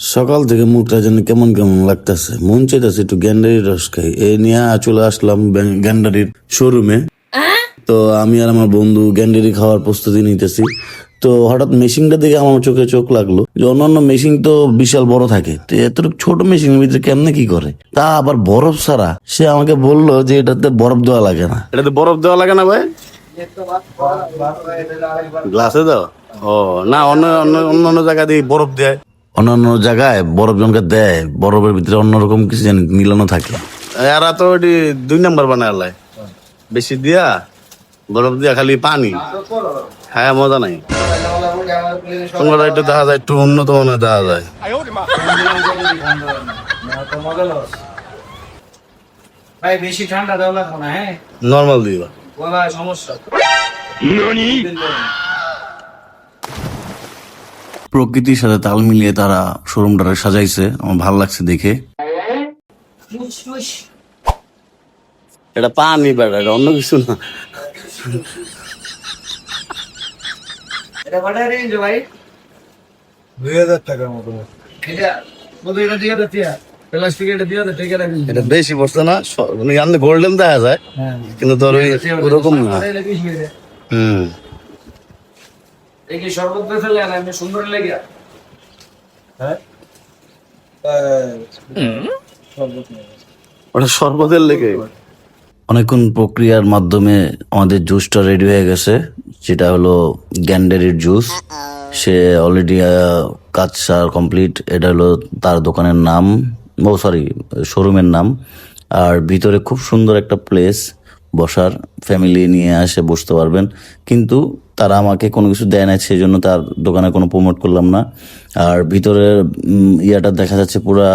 সকাল থেকে মুখটা যেন কেমন কেমন লাগতেছে, মন চাইতেছে একটু গ্যান্ডারির রস খাই। এই নিয়ে চলে আসলাম গ্যান্ডারির শোরুমে। তো আমি আর আমার বন্ধু গ্যান্ডারি খাওয়ার প্রস্তুতি নিতেছি। তো হঠাৎ মেশিনটা দেখে আমার চোখে চোখ লাগলো যে অন্যান্য মেশিন তো বিশাল বড় থাকে, তো এতটুকু ছোট মেশিনের ভিতরে কেমনে কি করে, তা আবার বরফ ছাড়া। সে আমাকে বললো যে এটাতে বরফ দেওয়া লাগে না। এটাতে বরফ দেওয়া লাগে না ভাই? গ্লাসে দাও? ও না, অন্য অন্য অন্যান্য জায়গা দিয়ে বরফ দেয়। অন্যান্য জায়গায় বরফ জনকে দেয়, বরফের ভিতরে অন্যরকম কিছু যেন মিলানো থাকে। এরা তো ওটি 2 নাম্বার বানায় লাই, বেশি দিয়া বরফ দিয়া খালি পানি, হ্যাঁ মজা নাই। তোমরা একটু দেখা যায়, একটু উন্নত মানের দেখা যায়। ভাই বেশি ঠান্ডা দেওয়া লাগবে না, হ্যাঁ নর্মাল দিবা। বলা সমস্যা। প্রকৃতির সাথে তাল মিলিয়ে তারা শোরুমটারে সাজাইছে, আমার ভালো লাগছে দেখে। এটা পানি বেড়া, এটা অন্য কিছু না। এটা ভাড়া রেঞ্জ ভাই 2000 টাকার মতো। এটা বলতে এটা দিয়ে দাও তিয়া প্লাস্টিক এটা দিয়ে দাও ঠিক আছে। এটা বেশি পড়ছে না, মানে গোল্ডেন দেখা যায় হ্যাঁ কিন্তু তোর ওরকম না। হুম, এই কি শরবত দিয়ে ফেলে না এমনি সুন্দর লেগে? হ্যাঁ ওটা শরবতের লেগে। অনেকক্ষণ প্রক্রিয়ার মাধ্যমে আমাদের জুসটা রেডি হয়ে গেছে, যেটা হলো গ্যান্ডারির জুস। সে অলরেডি কাজ কমপ্লিট। এটা হলো তার দোকানের নাম, ও সরি শোরুমের নাম। আর ভিতরে খুব সুন্দর একটা প্লেস বসার, ফ্যামিলি নিয়ে আসে বসতে পারবেন। কিন্তু তারা আমাকে কোনো কিছু দেয় না, সেই জন্য তার দোকানে কোনো প্রমোট করলাম না। আর ভিতরের ইয়াটা দেখা যাচ্ছে পুরা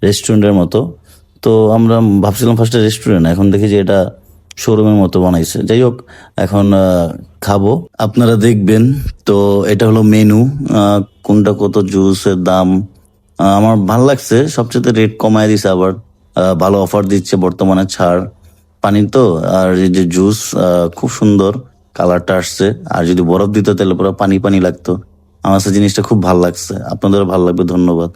রেস্টুরেন্টের মতো। তো আমরা ভাবছিলাম ফার্স্টে রেস্টুরেন্ট, এখন দেখি যে এটা শোরুমের মতো বানাইছে। যাই হোক, এখন খাবো, আপনারা দেখবেন। তো এটা হলো মেনু, কোনটা কত, জুসের দাম। আমার ভালো লাগছে, সবচেয়ে রেট কমায় দিছে, আবার ভালো অফার দিচ্ছে বর্তমানে, ছাড়। পানি তো, আর এই যে জুস খুব সুন্দর কালারটা আসছে। আর যদি বরফ দিত তাহলে পুরো পানি পানি লাগতো। আমার কাছে জিনিসটা খুব ভালো লাগছে, আপনাদেরও ভালো লাগবে। ধন্যবাদ।